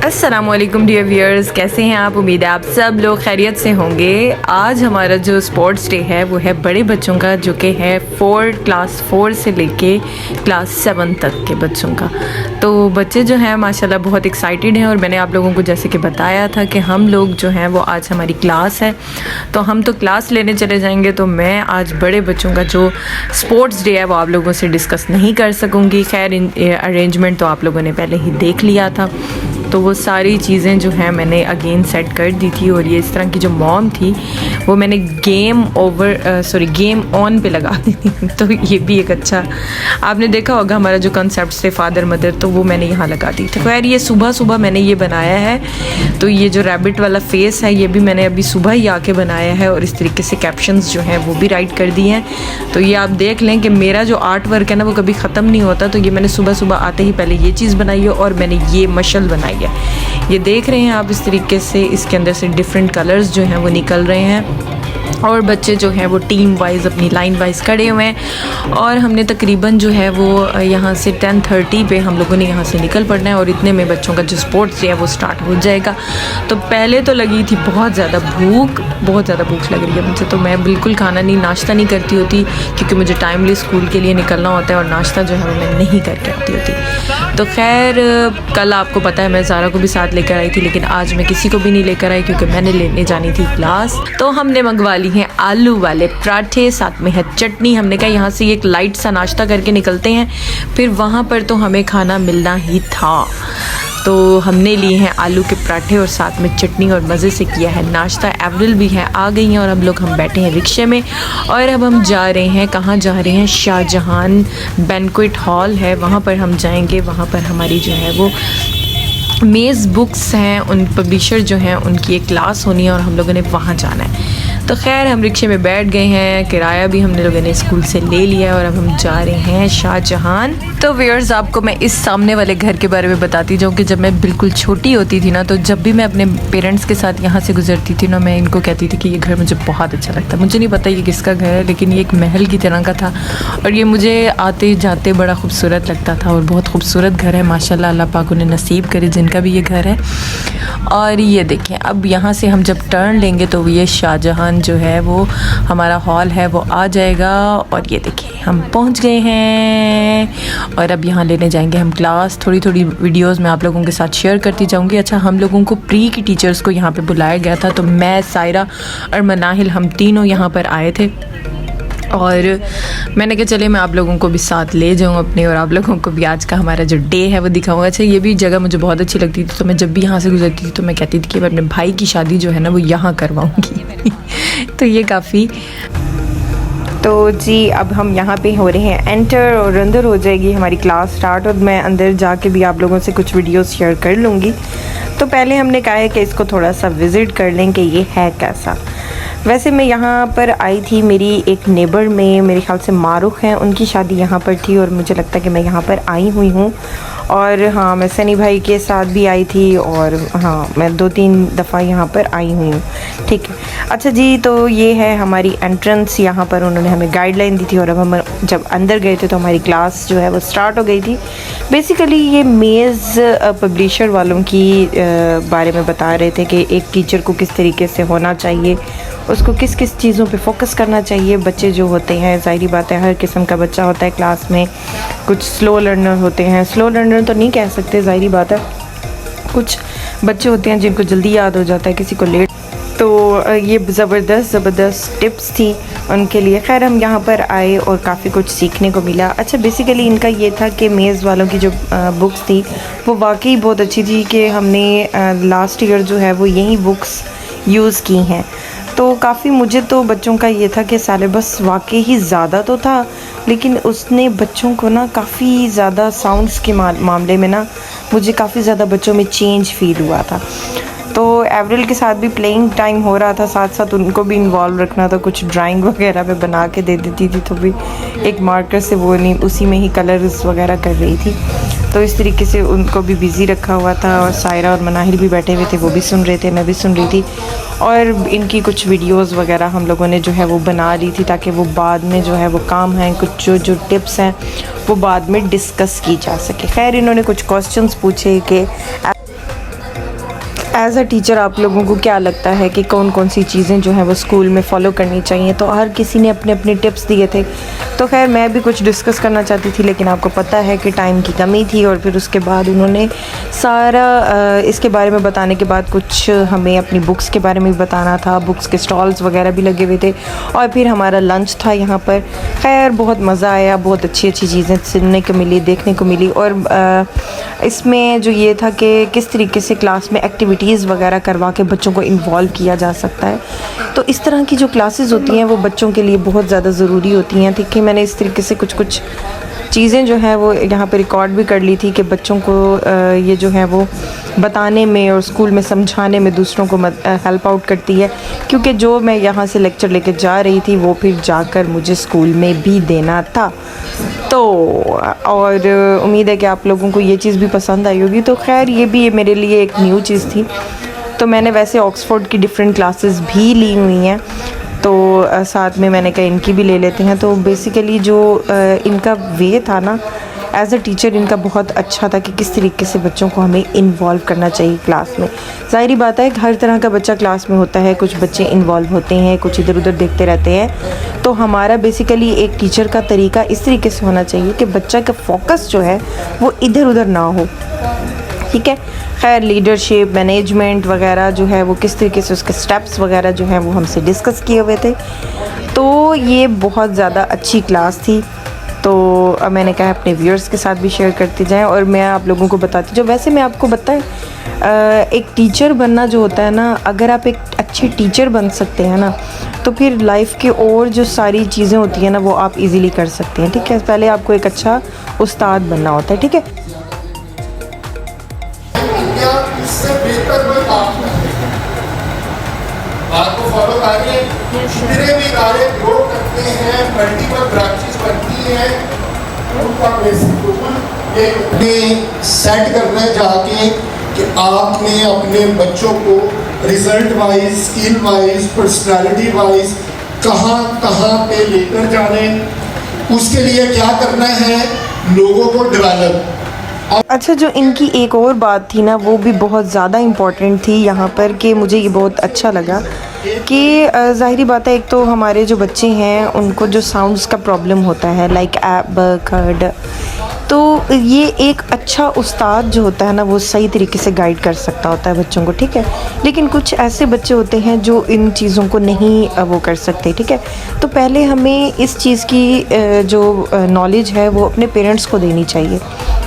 अस्सलामुअलैकुम dear viewers, कैसे हैं आप? उम्मीद है आप सब लोग खैरियत से होंगे। आज हमारा जो स्पोर्ट्स डे है वो है बड़े बच्चों का, जो कि है क्लास 4 से लेके क्लास 7 तक के बच्चों का। तो बच्चे जो हैं माशाल्लाह बहुत एक्साइटेड हैं, और मैंने आप लोगों को जैसे कि बताया था कि हम लोग जो हैं वो आज हमारी क्लास है, तो हम तो क्लास लेने चले जाएंगे। तो मैं आज बड़े बच्चों का जो स्पोर्ट्स डे है वो आप लोगों से डिस्कस नहीं कर सकूँगी। खैर अरेंजमेंट तो आप लोगों ने पहले ही देख लिया था, तो वो सारी चीज़ें जो हैं मैंने अगेन सेट कर दी थी। और ये इस तरह की जो मॉम थी वो मैंने गेम ऑन पे लगा दी थी। तो ये भी एक अच्छा, आपने देखा होगा हमारा जो कंसेप्ट थे फादर मदर, तो वो मैंने यहाँ लगा दी थी। खैर ये सुबह सुबह मैंने ये बनाया है। तो ये जो रैबिट वाला फेस है ये भी मैंने अभी सुबह ही आके बनाया है, और इस तरीके से कैप्शंस जो हैं वो भी राइट कर दिए हैं। तो ये आप देख लें कि मेरा जो आर्ट वर्क है ना वो कभी ख़त्म नहीं होता। तो ये मैंने सुबह सुबह आते ही पहले ये चीज़ बनाई है, और मैंने ये मशल बनाई है। ये देख रहे हैं आप, इस तरीके से इसके अंदर से डिफरेंट कलर्स जो हैं वो निकल रहे हैं, और बच्चे जो हैं वो टीम वाइज अपनी लाइन वाइज खड़े हुए हैं। और हमने तकरीबन जो है वो यहाँ से 10:30 पे हम लोगों ने यहाँ से निकल पड़ना है, और इतने में बच्चों का जो स्पोर्ट्स डे है वो स्टार्ट हो जाएगा। तो पहले तो लगी थी बहुत ज़्यादा भूख लग रही है मुझे। तो मैं बिल्कुल खाना नहीं, नाश्ता नहीं करती होती, क्योंकि मुझे टाइमली स्कूल के लिए निकलना होता है, और नाश्ता जो है वो मैं नहीं करके आती होती। तो खैर कल आपको पता है मैं ज़ारा को भी साथ लेकर आई थी, लेकिन आज मैं किसी को भी नहीं लेकर आई क्योंकि मैंने लेने जानी थी क्लास। तो हमने मंगवा ली हैं आलू वाले पराठे, साथ में है चटनी। हमने कहा यहाँ से एक लाइट सा नाश्ता करके निकलते हैं, फिर वहाँ पर तो हमें खाना मिलना ही था। तो हमने लिए हैं आलू के पराठे और साथ में चटनी, और मज़े से किया है नाश्ता। एवरिल भी है आ गई हैं, और हम बैठे हैं रिक्शे में, और अब हम जा रहे हैं, कहाँ जा रहे हैं? शाहजहान बैंक्वेट हॉल है, वहाँ पर हम जाएंगे। वहाँ पर हमारी जो है वो मेज़ बुक्स हैं, उन पब्लिशर जो हैं उनकी एक क्लास होनी है, और हम लोगों ने वहाँ जाना है। तो खैर हम रिक्शे में बैठ गए हैं, किराया भी हमने लोगों ने स्कूल से ले लिया है, और अब हम जा रहे हैं शाहजहान। तो व्यूअर्स, आपको मैं इस सामने वाले घर के बारे में बताती जाऊँ कि जब मैं बिल्कुल छोटी होती थी ना, तो जब भी मैं अपने पेरेंट्स के साथ यहाँ से गुजरती थी ना, मैं इनको कहती थी कि ये घर मुझे बहुत अच्छा लगता है। मुझे नहीं पता ये किसका घर है, लेकिन ये एक महल की तरह का था, और ये मुझे आते जाते बड़ा खूबसूरत लगता था। और बहुत खूबसूरत घर है माशाल्लाह, अल्लाह पाक उन्हें नसीब करे जिनका भी ये घर है। और ये देखें, अब यहाँ से हम जब टर्न लेंगे तो ये शाहजहान जो है वो हमारा हॉल है वो आ जाएगा। और ये देखिए हम पहुँच गए हैं, और अब यहाँ लेने जाएंगे हम क्लास। थोड़ी थोड़ी वीडियोस मैं आप लोगों के साथ शेयर करती जाऊँगी। अच्छा, हम लोगों को प्री की टीचर्स को यहाँ पे बुलाया गया था, तो मैं, सायरा और मनाहिल, हम तीनों यहाँ पर आए थे, और मैंने कहा चले मैं आप लोगों को भी साथ ले जाऊँ अपने, और आप लोगों को भी आज का हमारा जो डे है वो दिखाऊंगा। अच्छा, ये भी जगह मुझे बहुत अच्छी लगती थी, तो मैं जब भी यहाँ से गुजरती थी तो मैं कहती थी कि मैं अपने भाई की शादी जो है ना वो यहाँ करवाऊँगी। तो ये काफ़ी, तो जी अब हम यहाँ पे हो रहे हैं एंटर, और अंदर हो जाएगी हमारी क्लास स्टार्ट, और मैं अंदर जाके भी आप लोगों से कुछ वीडियोस शेयर कर लूँगी। तो पहले हमने कहा है कि इसको थोड़ा सा विज़िट कर लें कि ये है कैसा। वैसे मैं यहाँ पर आई थी, मेरी एक नेबर में मेरे ख्याल से मारूख हैं, उनकी शादी यहाँ पर थी, और मुझे लगता है कि मैं यहाँ पर आई हुई हूँ। और हाँ, मैं सनी भाई के साथ भी आई थी, और हाँ मैं 2-3 दफ़ा यहाँ पर आई हुई हूँ। ठीक है, अच्छा जी, तो ये है हमारी एंट्रेंस। यहाँ पर उन्होंने हमें गाइडलाइन दी थी, और अब हम जब अंदर गए थे तो हमारी क्लास जो है वो स्टार्ट हो गई थी। बेसिकली ये मेज़ पब्लिशर वालों की बारे में बता रहे थे कि एक टीचर को किस तरीके से होना चाहिए, उसको किस किस चीज़ों पे फोकस करना चाहिए। बच्चे जो होते हैं, ज़ाहिरी बात है हर किस्म का बच्चा होता है क्लास में। कुछ स्लो लर्नर होते हैं, स्लो लर्नर तो नहीं कह सकते, ज़ाहिरी बात है, कुछ बच्चे होते हैं जिनको जल्दी याद हो जाता है, किसी को लेट। तो ये ज़बरदस्त टिप्स थी उनके लिए। खैर हम यहाँ पर आए और काफ़ी कुछ सीखने को मिला। अच्छा, बेसिकली इनका ये था कि मेज़ वालों की जो बुक्स थी वो वाकई बहुत अच्छी थी, कि हमने लास्ट ईयर जो है वो यही बुक्स यूज़ की हैं। तो काफ़ी, मुझे तो बच्चों का ये था कि सिलेबस वाकई ही ज़्यादा तो था, लेकिन उसने बच्चों को ना काफ़ी ज़्यादा साउंड्स के मामले में ना मुझे काफ़ी ज़्यादा बच्चों में चेंज फ़ील हुआ था। तो एवरिल के साथ भी प्लेइंग टाइम हो रहा था, साथ साथ उनको भी इन्वॉल्व रखना था। कुछ ड्राइंग वगैरह में बना के दे देती थी, तो भी एक मार्कर से वो नहीं, उसी में ही कलर्स वगैरह कर रही थी। तो इस तरीके से उनको भी बिज़ी रखा हुआ था, और सायरा और मनाहिल भी बैठे हुए थे, वो भी सुन रहे थे, मैं भी सुन रही थी। और इनकी कुछ वीडियोस वगैरह हम लोगों ने जो है वो बना ली थी, ताकि वो बाद में जो है वो काम है, कुछ जो टिप्स हैं वो बाद में डिस्कस की जा सके। खैर इन्होंने कुछ क्वेश्चंस पूछे कि एज़ अ टीचर आप लोगों को क्या लगता है कि कौन कौन सी चीज़ें जो हैं वो स्कूल में फ़ॉलो करनी चाहिए? तो हर किसी ने अपने अपने टिप्स दिए थे, तो खैर मैं भी कुछ डिस्कस करना चाहती थी, लेकिन आपको पता है कि टाइम की कमी थी। और फिर उसके बाद उन्होंने सारा इसके बारे में बताने के बाद कुछ हमें अपनी बुक्स के बारे में भी बताना था, बुक्स के स्टॉल्स वगैरह भी लगे हुए थे, और फिर हमारा लंच था यहाँ पर। खैर बहुत मज़ा आया, बहुत अच्छी अच्छी चीज़ें सुनने को मिली, देखने को मिली। और इसमें जो ये था कि किस तरीके से क्लास में एक्टिविटीज़ वगैरह करवा के बच्चों को इन्वॉल्व किया जा सकता है। तो इस तरह की जो क्लासेस होती हैं वो बच्चों के लिए बहुत ज़्यादा ज़रूरी होती हैं। ठीक है, मैंने इस तरीके से कुछ चीज़ें जो हैं वो यहाँ पे रिकॉर्ड भी कर ली थी कि बच्चों को ये जो है वो बताने में और स्कूल में समझाने में दूसरों को हेल्प आउट करती है, क्योंकि जो मैं यहाँ से लेक्चर लेके जा रही थी वो फिर जाकर मुझे स्कूल में भी देना था। तो और उम्मीद है कि आप लोगों को ये चीज़ भी पसंद आई होगी। तो खैर ये भी मेरे लिए एक न्यू चीज़ थी। तो मैंने वैसे ऑक्सफोर्ड की डिफरेंट क्लासेस भी ली हुई हैं, तो साथ में मैंने कहा इनकी भी ले लेते हैं। तो बेसिकली जो इनका वे था ना एज़ अ टीचर, इनका बहुत अच्छा था कि किस तरीके से बच्चों को हमें इन्वॉल्व करना चाहिए क्लास में। ज़ाहिरी बात है हर तरह का बच्चा क्लास में होता है, कुछ बच्चे इन्वॉल्व होते हैं, कुछ इधर उधर देखते रहते हैं। तो हमारा बेसिकली एक टीचर का तरीका इस तरीके से होना चाहिए कि बच्चा का फोकस जो है वो इधर उधर ना हो। ठीक है, खैर लीडरशिप, मैनेजमेंट वगैरह जो है वो किस तरीके से उसके स्टेप्स वगैरह जो हैं वो हमसे डिस्कस किए हुए थे। तो ये बहुत ज़्यादा अच्छी क्लास थी। तो मैंने कहा अपने व्यूअर्स के साथ भी शेयर करती जाएं और मैं आप लोगों को बताती जो वैसे मैं आपको बताएं एक टीचर बनना जो होता है ना, अगर आप एक अच्छे टीचर बन सकते हैं ना तो फिर लाइफ के और जो सारी चीज़ें होती हैं ना वो आप इजीली कर सकते हैं। ठीक है, पहले आपको एक अच्छा उस्ताद बनना होता है। ठीक है, इससे बेहतर कोई काम नहीं है। बात को फॉलो करिए। जितने भी इदारे ग्रो करते हैं, मल्टीपल ब्रांचेस बनती हैं, उनका बेसिक गोल ये सेट करना है जाके कि आपने अपने बच्चों को result wise, skill wise, personality wise कहाँ कहाँ पे लेकर जाने, उसके लिए क्या करना है, लोगों को डेवलप। अच्छा, जो इनकी एक और बात थी ना वो भी बहुत ज़्यादा इम्पॉर्टेंट थी यहाँ पर, कि मुझे ये बहुत अच्छा लगा कि ज़ाहिरी बात है एक तो हमारे जो बच्चे हैं उनको जो साउंड्स का प्रॉब्लम होता है लाइक ब ख ड, तो ये एक अच्छा उस्ताद जो होता है ना वो सही तरीके से गाइड कर सकता होता है बच्चों को। ठीक है, लेकिन कुछ ऐसे बच्चे होते हैं जो इन चीज़ों को नहीं वो कर सकते। ठीक है, तो पहले हमें इस चीज़ की जो नॉलेज है वो अपने पेरेंट्स को देनी चाहिए।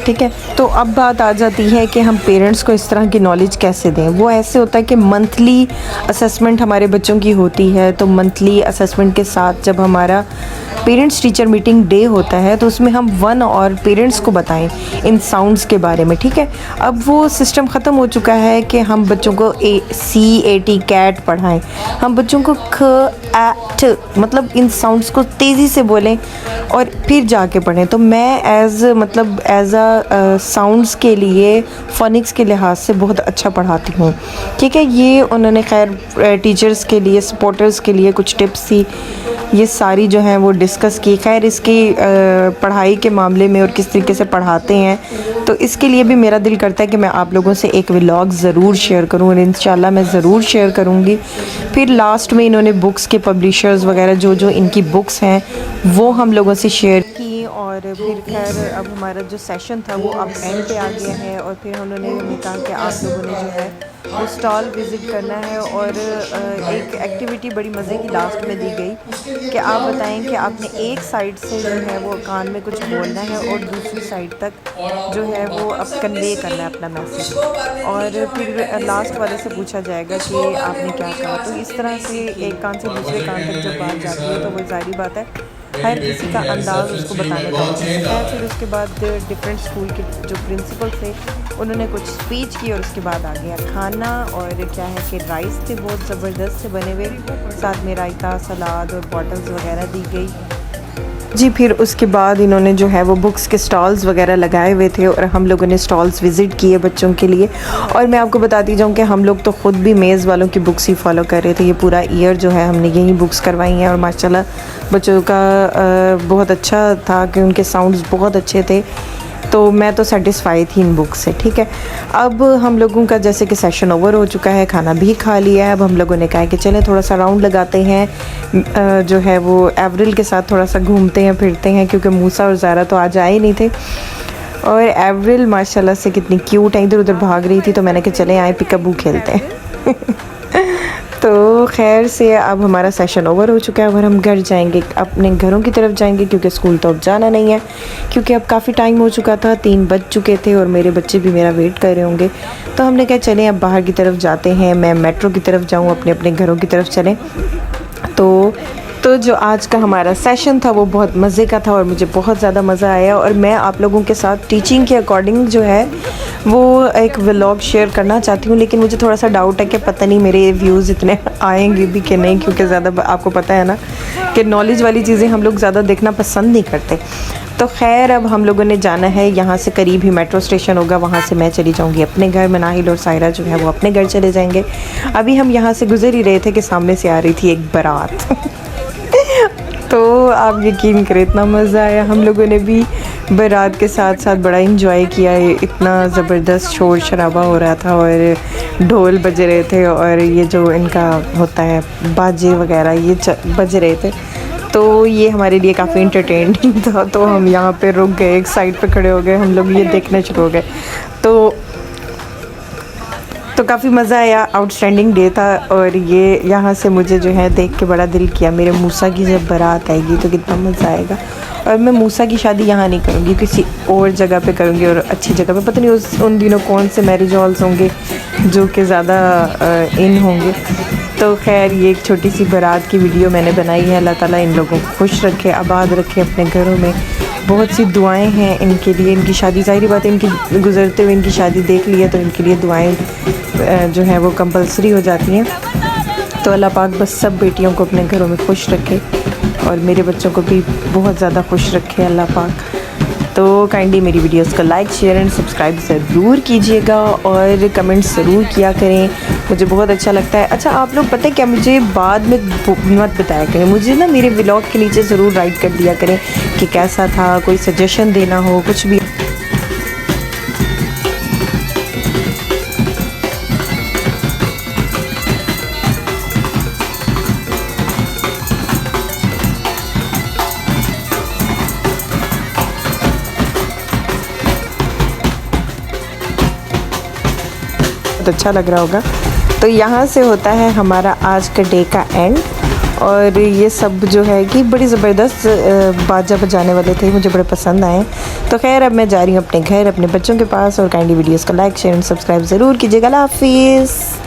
ठीक है, तो अब बात आ जाती है कि हम पेरेंट्स को इस तरह की नॉलेज कैसे दें। वो ऐसे होता है कि मंथली असेसमेंट हमारे बच्चों की होती है, तो मंथली असेसमेंट के साथ जब हमारा पेरेंट्स टीचर मीटिंग डे होता है तो उसमें हम वन और पेरेंट्स को बताएं इन साउंड्स के बारे में। ठीक है, अब वो सिस्टम ख़त्म हो चुका है कि हम बच्चों को CAT कैट पढ़ाएं, हम बच्चों को ख आ ट मतलब इन साउंड्स को तेज़ी से बोलें और फिर जाके पढ़ें। तो मैं एज़ अ साउंड्स के लिए फ़ोनिक्स के लिहाज से बहुत अच्छा पढ़ाती हूँ। ठीक है, ये उन्होंने खैर टीचर्स के लिए, सपोर्टर्स के लिए कुछ टिप्स थी, ये सारी जो हैं वो डिस्कस की। खैर इसकी पढ़ाई के मामले में और किस तरीके से पढ़ाते हैं, तो इसके लिए भी मेरा दिल करता है कि मैं आप लोगों से एक व्लॉग ज़रूर शेयर करूँ और इंशाल्लाह मैं ज़रूर शेयर करूँगी। फिर लास्ट में इन्होंने बुक्स के पब्लिशर्स वगैरह जो इनकी बुक्स हैं वो हम लोगों से शेयर की। और फिर खैर अब हमारा जो सेशन था वो अब एंड पे आ गया है और फिर उन्होंने हमें कहा कि आप लोगों ने जो है वो स्टॉल विज़िट करना है। और एक एक्टिविटी बड़ी मज़े की लास्ट में दी गई कि आप बताएं कि आपने एक साइड से जो है वो कान में कुछ बोलना है और दूसरी साइड तक जो है वो अब कन्वे करना है अपना मैसेज, और फिर लास्ट वाले से पूछा जाएगा कि आपने क्या कहा। तो इस तरह से एक कान से दूसरे कान तक जब बात जाती है तो वो जाहिर बात है हर किसी का अंदाज़ उसको बताने का होता है। फिर उसके बाद डिफरेंट स्कूल के जो प्रिंसिपल थे उन्होंने कुछ स्पीच की और उसके बाद आ गया खाना। और क्या है कि राइस थे बहुत ज़बरदस्त से बने हुए, साथ में रायता, सलाद और बॉटल्स वगैरह दी गई जी। फिर उसके बाद इन्होंने जो है वो बुक्स के स्टॉल्स वगैरह लगाए हुए थे और हम लोगों ने स्टॉल्स विज़िट किए बच्चों के लिए। और मैं आपको बताती जाऊँ कि हम लोग तो ख़ुद भी मेज़ वालों की बुक्स ही फॉलो कर रहे थे। ये पूरा ईयर जो है हमने यही बुक्स करवाई हैं और माशाल्लाह बच्चों का बहुत अच्छा था कि उनके साउंड्स बहुत अच्छे थे। तो मैं तो सेटिस्फाई थी इन बुक से, ठीक है। अब हम लोगों का जैसे कि सेशन ओवर हो चुका है, खाना भी खा लिया है, अब हम लोगों ने कहा कि चलें थोड़ा सा राउंड लगाते हैं, जो है वो एवरिल के साथ थोड़ा सा घूमते हैं फिरते हैं, क्योंकि मूसा और ज़ारा तो आज आए नहीं थे। और एवरिल माशाल्लाह से कितनी क्यूट है, इधर उधर भाग रही थी, तो मैंने कहा चले आए पिकअबू खेलते हैं। तो खैर से अब हमारा सेशन ओवर हो चुका है, और हम घर जाएंगे, अपने घरों की तरफ जाएंगे, क्योंकि स्कूल तो अब जाना नहीं है, क्योंकि अब काफ़ी टाइम हो चुका था, 3 बज चुके थे और मेरे बच्चे भी मेरा वेट कर रहे होंगे। तो हमने कहा चलें अब बाहर की तरफ जाते हैं, मैं मेट्रो की तरफ जाऊँ, अपने अपने घरों की तरफ चलें। तो जो आज का हमारा सेशन था वो बहुत मज़े का था और मुझे बहुत ज़्यादा मज़ा आया, और मैं आप लोगों के साथ टीचिंग के अकॉर्डिंग जो है वो एक व्लॉग शेयर करना चाहती हूँ। लेकिन मुझे थोड़ा सा डाउट है कि पता नहीं मेरे व्यूज़ इतने आएंगे भी कि नहीं, क्योंकि ज़्यादा आपको पता है ना कि नॉलेज वाली चीज़ें हम लोग ज़्यादा देखना पसंद नहीं करते। तो खैर अब हम लोगों ने जाना है, यहाँ से करीब ही मेट्रो स्टेशन होगा, वहाँ से मैं चली जाऊँगी अपने घर, मनाहिल और सायरा जो है वो अपने घर चले जाएंगे। अभी हम यहाँ से गुजर ही रहे थे कि सामने से आ रही थी एक बारात। तो आप यकीन करें इतना मज़ा आया, हम लोगों ने भी बारात के साथ साथ बड़ा इंजॉय किया है। इतना ज़बरदस्त शोर शराबा हो रहा था और ढोल बज रहे थे, और ये जो इनका होता है बाजे वगैरह ये बज रहे थे, तो ये हमारे लिए काफ़ी इंटरटेनिंग था। तो हम यहाँ पे रुक गए, एक साइड पे खड़े हो गए, हम लोग ये देखने शुरू हो गए। तो काफ़ी मज़ा आया, आउटस्टैंडिंग डे था। और ये यहाँ से मुझे जो है देख के बड़ा दिल किया, मेरे मूसा की जब बारात आएगी तो कितना मज़ा आएगा। और मैं मूसा की शादी यहाँ नहीं करूँगी, किसी और जगह पे करूँगी, और अच्छी जगह पे। पता नहीं उन दिनों कौन से मैरिज हॉल्स होंगे जो कि ज़्यादा इन होंगे। तो खैर ये एक छोटी सी बारात की वीडियो मैंने बनाई है। अल्लाह ताला इन लोगों को खुश रखे, आबाद रखे अपने घरों में। बहुत सी दुआएं हैं इनके लिए, इनकी शादी, ज़ाहिर बात है इनकी गुज़रते हुए इनकी शादी देख ली है, तो इनके लिए दुआएं जो हैं वो कंपलसरी हो जाती हैं। तो अल्लाह पाक बस सब बेटियों को अपने घरों में खुश रखे, और मेरे बच्चों को भी बहुत ज़्यादा खुश रखे अल्लाह पाक। तो काइंडली मेरी वीडियोस को लाइक शेयर एंड सब्सक्राइब ज़रूर कीजिएगा, और कमेंट्स ज़रूर किया करें, मुझे बहुत अच्छा लगता है। अच्छा आप लोग पता है क्या, मुझे बाद में मत बताया करें, मुझे ना मेरे व्लॉग के नीचे ज़रूर राइट कर दिया करें कि कैसा था, कोई सजेशन देना हो, कुछ भी। बहुत अच्छा लग रहा होगा। तो यहाँ से होता है हमारा आज का डे का एंड, और ये सब जो है कि बड़ी ज़बरदस्त बाजा बजाने वाले थे, मुझे बड़े पसंद आए। तो खैर अब मैं जा रही हूँ अपने घर, अपने बच्चों के पास, और काइंडली वीडियोस को लाइक शेयर एंड सब्सक्राइब ज़रूर कीजिएगा। अल्लाह हाफिज़।